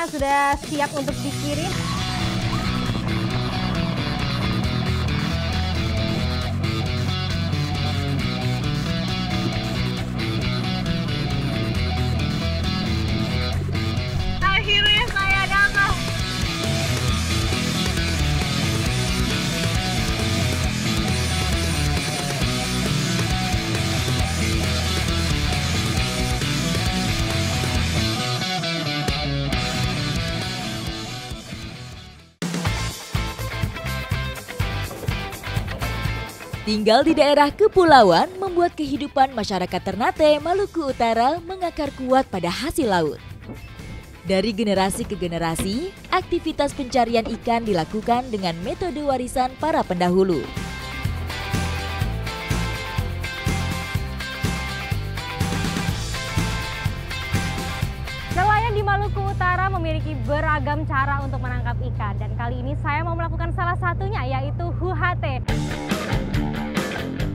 umpannya sudah siap untuk dikirim. Akhirnya saya dapat. Tinggal di daerah kepulauan membuat kehidupan masyarakat Ternate, Maluku Utara mengakar kuat pada hasil laut. Dari generasi ke generasi, aktivitas pencarian ikan dilakukan dengan metode warisan para pendahulu. Nelayan di Maluku Utara memiliki beragam cara untuk menangkap ikan. Dan kali ini saya mau melakukan salah satunya, yaitu huhate.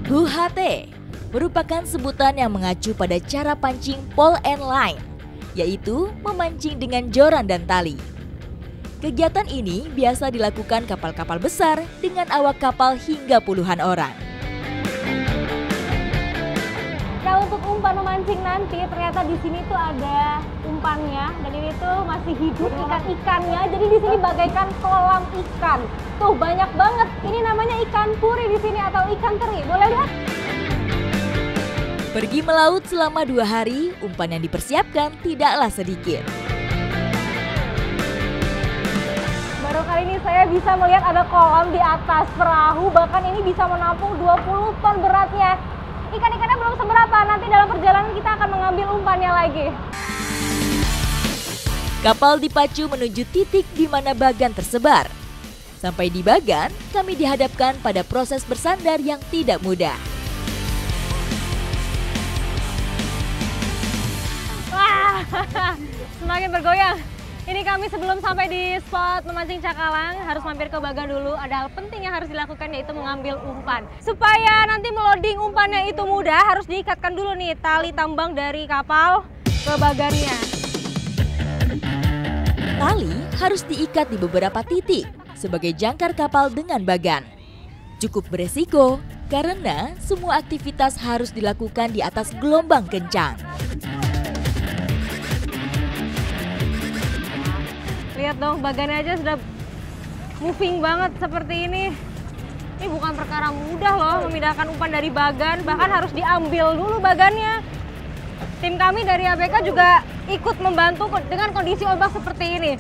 Huhate merupakan sebutan yang mengacu pada cara pancing pole and line, yaitu memancing dengan joran dan tali. Kegiatan ini biasa dilakukan kapal-kapal besar dengan awak kapal hingga puluhan orang. Nah, untuk umpan memancing nanti ternyata di sini tuh ada umpannya dan ini tuh masih hidup ikan-ikannya. Jadi di sini bagaikan kolam ikan. Tuh banyak banget. Ini namanya ikan puri di sini atau ikan teri. Boleh lihat? Pergi melaut selama 2 hari, umpan yang dipersiapkan tidaklah sedikit. Baru kali ini saya bisa melihat ada kolam di atas perahu. Bahkan ini bisa menampung 20 ton beratnya. Ikan-ikannya belum seberapa, nanti dalam perjalanan kita akan mengambil umpannya lagi. Kapal dipacu menuju titik di mana bagan tersebar. Sampai di bagan, kami dihadapkan pada proses bersandar yang tidak mudah. Wah, semakin bergoyang. Ini kami sebelum sampai di spot memancing cakalang harus mampir ke bagan dulu. Ada hal penting yang harus dilakukan yaitu mengambil umpan. Supaya nanti meloding umpannya itu mudah, harus diikatkan dulu nih tali tambang dari kapal ke bagannya. Tali harus diikat di beberapa titik sebagai jangkar kapal dengan bagan. Cukup beresiko karena semua aktivitas harus dilakukan di atas gelombang kencang. Lihat dong, bagannya aja sudah moving banget seperti ini. Ini bukan perkara mudah loh memindahkan umpan dari bagan, bahkan harus diambil dulu bagannya. Tim kami dari ABK juga ikut membantu dengan kondisi ombak seperti ini.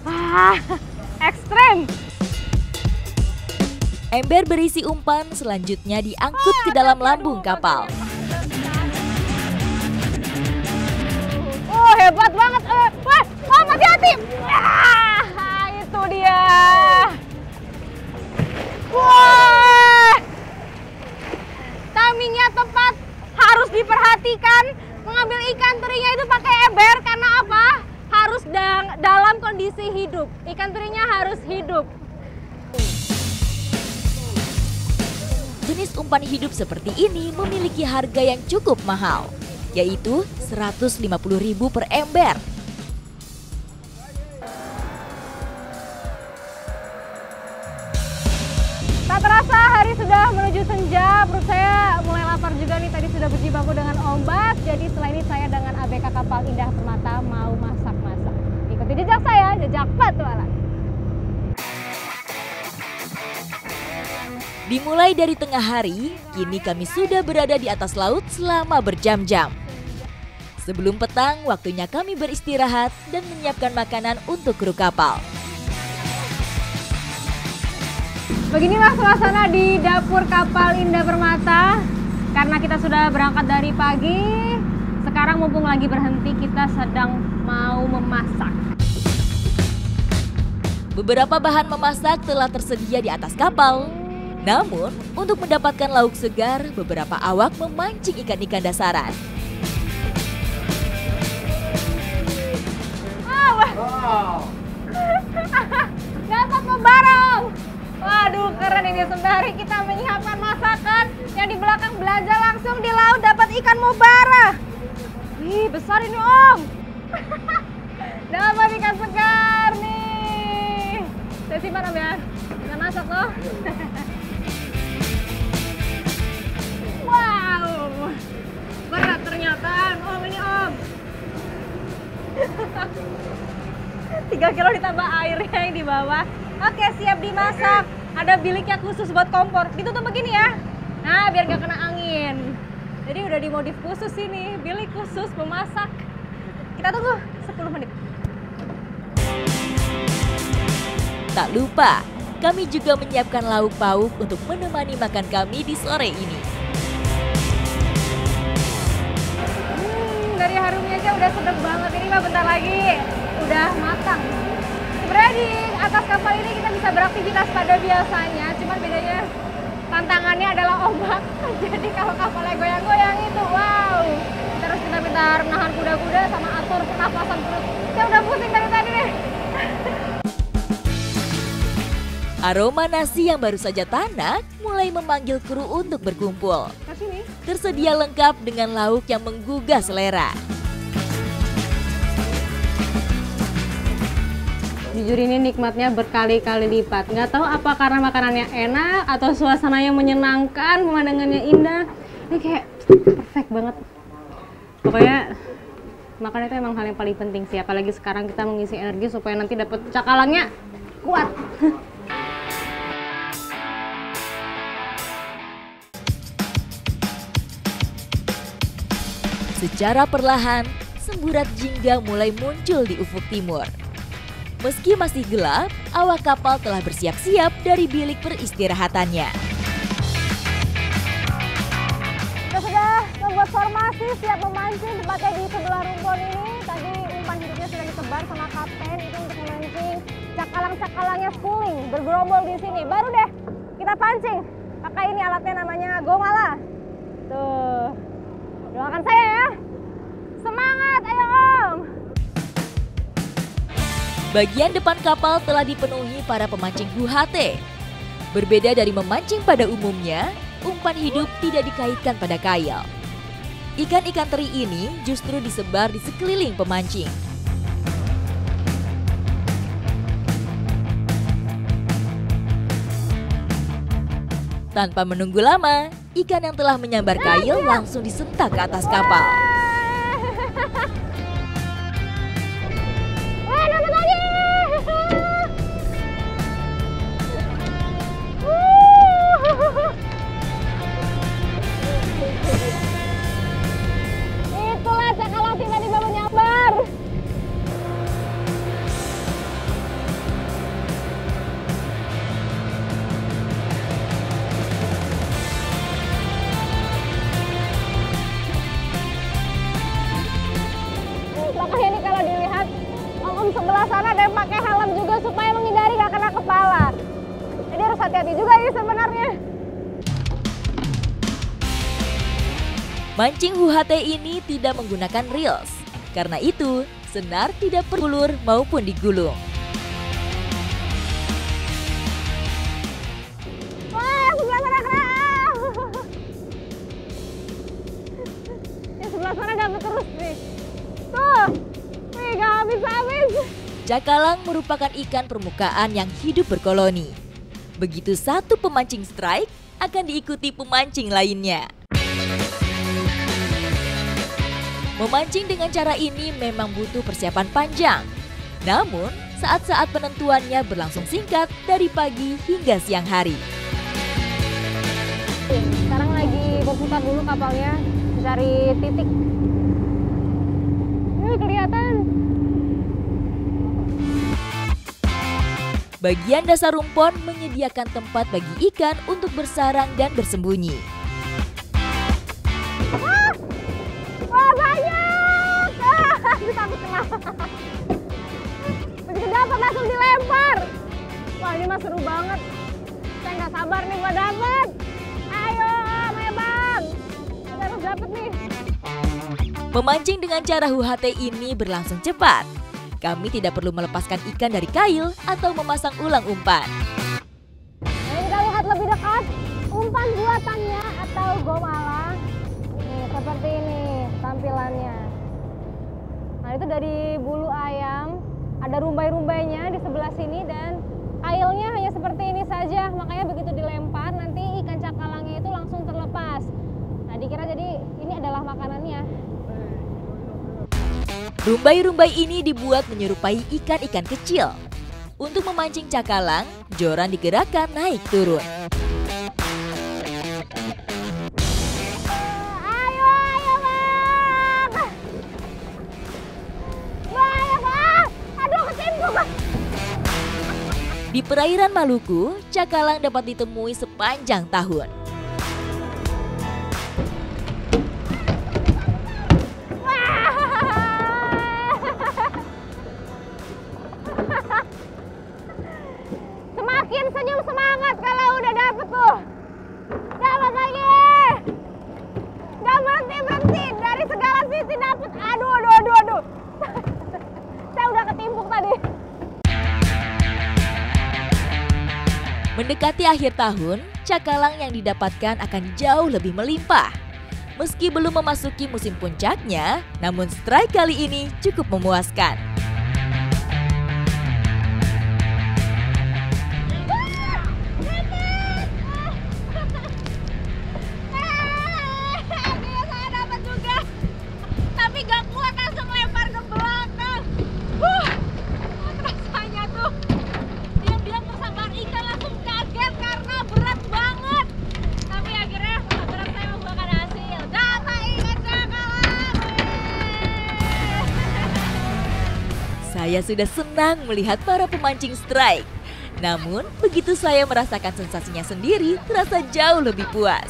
Wah, ekstrem. Ember berisi umpan selanjutnya diangkut ke dalam lambung kapal. Oh, hebat banget. Wah, hati-hati. Itu dia. Wah. Timingnya tepat. Harus diperhatikan. Mengambil ikan terinya itu pakai ember karena apa? Harus dalam kondisi hidup. Ikan terinya harus hidup. Jenis umpan hidup seperti ini memiliki harga yang cukup mahal, yaitu Rp150.000 per ember. Tak terasa hari sudah menuju senja, perut saya mulai lapar juga nih, tadi sudah berjibaku dengan ombak. Jadi setelah ini saya dengan ABK Kapal Indah Permata mau masak-masak. Ikuti jejak saya, jejak petualang. Dimulai dari tengah hari, kini kami sudah berada di atas laut selama berjam-jam. Sebelum petang, waktunya kami beristirahat dan menyiapkan makanan untuk kru kapal. Beginilah suasana di dapur Kapal Indah Permata. Karena kita sudah berangkat dari pagi, sekarang mumpung lagi berhenti, kita sedang mau memasak. Beberapa bahan memasak telah tersedia di atas kapal. Namun, untuk mendapatkan lauk segar, beberapa awak memancing ikan-ikan dasaran. Wow. Dapat membarong. Waduh, keren ini. Sembari kita menyiapkan masakan, yang di belakang belajar langsung di laut dapat ikan mubara. Wih, besar ini, Om. Dapat ikan segar nih. Saya simpan Om ya. Kita masak loh. Wow. Berat ternyata. Om ini Om. 3 kilo ditambah airnya yang di bawah. Oke, siap dimasak. Ada biliknya khusus buat kompor. Ditutup begini ya. Nah, biar gak kena angin. Jadi udah dimodif khusus ini, bilik khusus memasak. Kita tunggu 10 menit. Tak lupa, kami juga menyiapkan lauk pauk untuk menemani makan kami di sore ini. Dari harumnya aja udah sedap banget. Ini mah bentar lagi udah matang. Sebenarnya di atas kapal ini kita bisa beraktivitas pada biasanya, cuman bedanya tantangannya adalah ombak. Jadi kalau kapalnya goyang-goyang itu, wow. Terus kita bentar menahan kuda-kuda sama atur pernapasan perut. Saya udah pusing dari tadi deh. Aroma nasi yang baru saja tanak mulai memanggil kru untuk berkumpul. Kesini. Tersedia lengkap dengan lauk yang menggugah selera. Jujur ini nikmatnya berkali-kali lipat. Nggak tahu apa karena makanannya enak atau suasananya menyenangkan, pemandangannya indah. Ini kayak perfect banget. Pokoknya makan itu emang hal yang paling penting sih. Apalagi sekarang kita mengisi energi supaya nanti dapat cakalangnya kuat. Secara perlahan, semburat jingga mulai muncul di ufuk timur. Meski masih gelap, awak kapal telah bersiap-siap dari bilik peristirahatannya. Kita sudah membuat formasi, siap memancing, tepatnya di sebelah rumpun ini. Tadi umpan hidupnya sudah ditebar sama kapten, itu untuk memancing cakalang-cakalangnya schooling, bergerombol di sini. Baru deh kita pancing. Pakai ini alatnya namanya gomala. Tuh, doakan saya ya. Semangat, ayo Om! Bagian depan kapal telah dipenuhi para pemancing UHT. Berbeda dari memancing pada umumnya, umpan hidup tidak dikaitkan pada kail. Ikan-ikan teri ini justru disebar di sekeliling pemancing. Tanpa menunggu lama, ikan yang telah menyambar kail langsung disentak ke atas kapal. Wah, dapat lagi! Itulah cakalang tiba-tiba menyambar. Makanya ini kalau dilihat om sebelah sana ada yang pakai helm juga supaya menghindari gak kena kepala. Jadi harus hati-hati juga ini sebenarnya. Mancing UHT ini tidak menggunakan reels. Karena itu, senar tidak berulur maupun digulung. Wah, yang sebelah sana kena. Yang sebelah sana dapat terus nih. Tuh, nih gak habis-habis. Cakalang merupakan ikan permukaan yang hidup berkoloni. Begitu satu pemancing strike, akan diikuti pemancing lainnya. Memancing dengan cara ini memang butuh persiapan panjang. Namun, saat-saat penentuannya berlangsung singkat dari pagi hingga siang hari. Sekarang lagi berputar dulu kapalnya, cari titik. Ini kelihatan. Bagian dasar rumpon menyediakan tempat bagi ikan untuk bersarang dan bersembunyi. Wah, banyak! Takut kena. Begitu dapat langsung dilempar. Wah, ini mah seru banget. Saya nggak sabar nih buat dapat. Ayo, ayo Bang. Kita harus dapat nih. Memancing dengan cara UHT ini berlangsung cepat. Kami tidak perlu melepaskan ikan dari kail atau memasang ulang umpan. Nah, kita lihat lebih dekat umpan buatannya atau gomala. Nih, seperti ini tampilannya. Nah, Nah, itu dari bulu ayam, ada rumbai-rumbainya di sebelah sini dan kailnya hanya seperti ini saja. Makanya begitu dilempar nanti ikan cakalangnya itu langsung terlepas. Nah, dikira jadi ini adalah makanannya. Rumbai-rumbai ini dibuat menyerupai ikan-ikan kecil. Untuk memancing cakalang, joran digerakkan naik turun. Di perairan Maluku, cakalang dapat ditemui sepanjang tahun. Semakin senyum semangat kalau udah dapet tuh. Dapat lagi. Gak berhenti-berhenti, dari segala sisi dapet. Aduh. Saya udah ketimpuk tadi. Mendekati akhir tahun, cakalang yang didapatkan akan jauh lebih melimpah. Meski belum memasuki musim puncaknya, namun strike kali ini cukup memuaskan. Saya dapat juga, tapi gak kuat langsung lempar ke belakang. Rasanya tuh diam-diam tersambar ikan langsung kaget karena berat banget. Tapi akhirnya berat saya membuahkan hasil. Dapat ikan cakalang. Saya sudah senang melihat para pemancing strike. Namun, begitu saya merasakan sensasinya sendiri, terasa jauh lebih puas.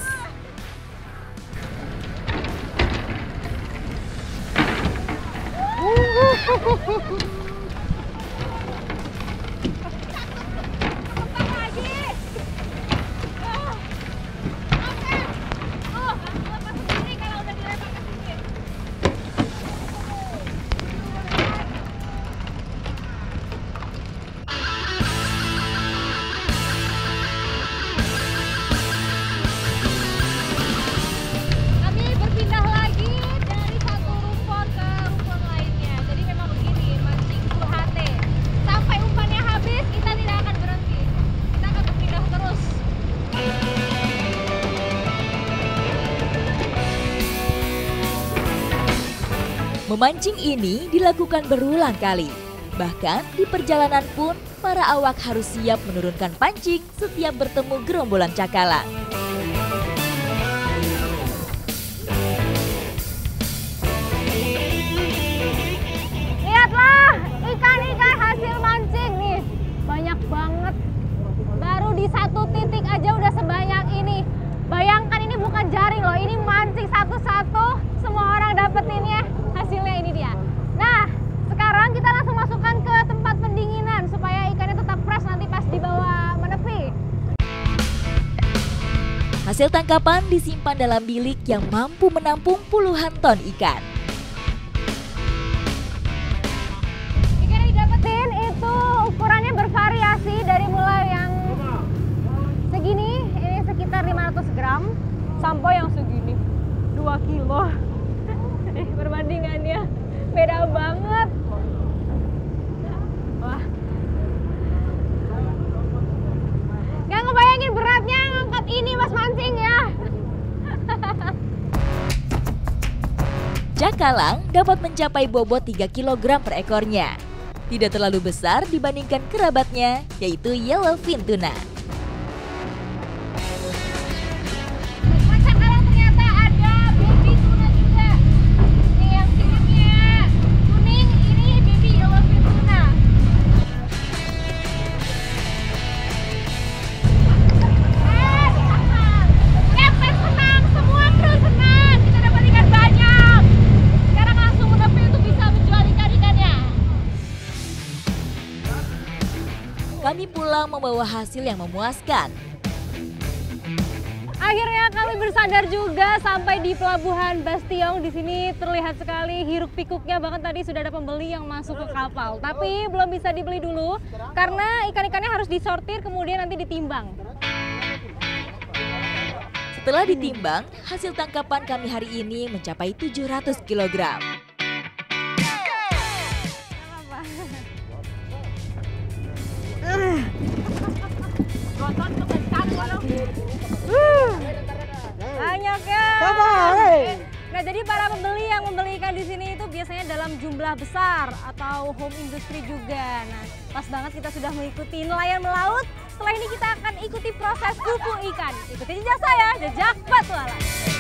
Kami berpindah lagi dari satu rumpon ke rumpon lainnya. Jadi memang begini, mancing full HT. Sampai umpannya habis, kita tidak akan berhenti. Kita akan berpindah terus. Memancing ini dilakukan berulang kali. Bahkan di perjalanan pun, para awak harus siap menurunkan pancing setiap bertemu gerombolan cakalang. Lihatlah, ikan-ikan hasil mancing nih. Banyak banget. Baru di satu titik aja udah sebanyak ini. Bayangkan ini bukan jaring loh, ini mancing satu-satu. Semua orang dapetinnya, hasilnya ini dia. Nah, sekarang kita langsung masukkan ke tempat pendinginan supaya ikannya tetap fresh nanti pas dibawa menepi. Hasil tangkapan disimpan dalam bilik yang mampu menampung puluhan ton ikan. Ikan yang didapetin itu ukurannya bervariasi dari mulai yang segini, ini sekitar 500 gram, sampai yang segini, 2 kilo. Perbandingannya beda banget. Wah. Gak ngebayangin beratnya ngangkat ini pas mancing ya. Cakalang dapat mencapai bobot 3 kg per ekornya. Tidak terlalu besar dibandingkan kerabatnya, yaitu yellowfin tuna. Cakalang ternyata ada baby tuna juga. Ini yang siripnya kuning, ini baby yellowfin tuna. Captain senang, semua kru senang. Kita dapat ikan banyak. Sekarang langsung menepi untuk bisa menjual ikan-ikannya. Kami pulang membawa hasil yang memuaskan. Akhirnya kami bersandar juga sampai di pelabuhan Bastiong. Di sini terlihat sekali hiruk pikuknya, bahkan tadi sudah ada pembeli yang masuk ke kapal. Tapi belum bisa dibeli dulu karena ikan-ikannya harus disortir kemudian nanti ditimbang. Setelah ditimbang, hasil tangkapan kami hari ini mencapai 700 kg. jadi para pembeli yang membeli ikan di sini itu biasanya dalam jumlah besar atau home industry juga. Nah, pas banget kita sudah mengikuti nelayan melaut. Setelah ini kita akan ikuti proses kuku ikan. Ikuti jejak saya, Jejak Petualang.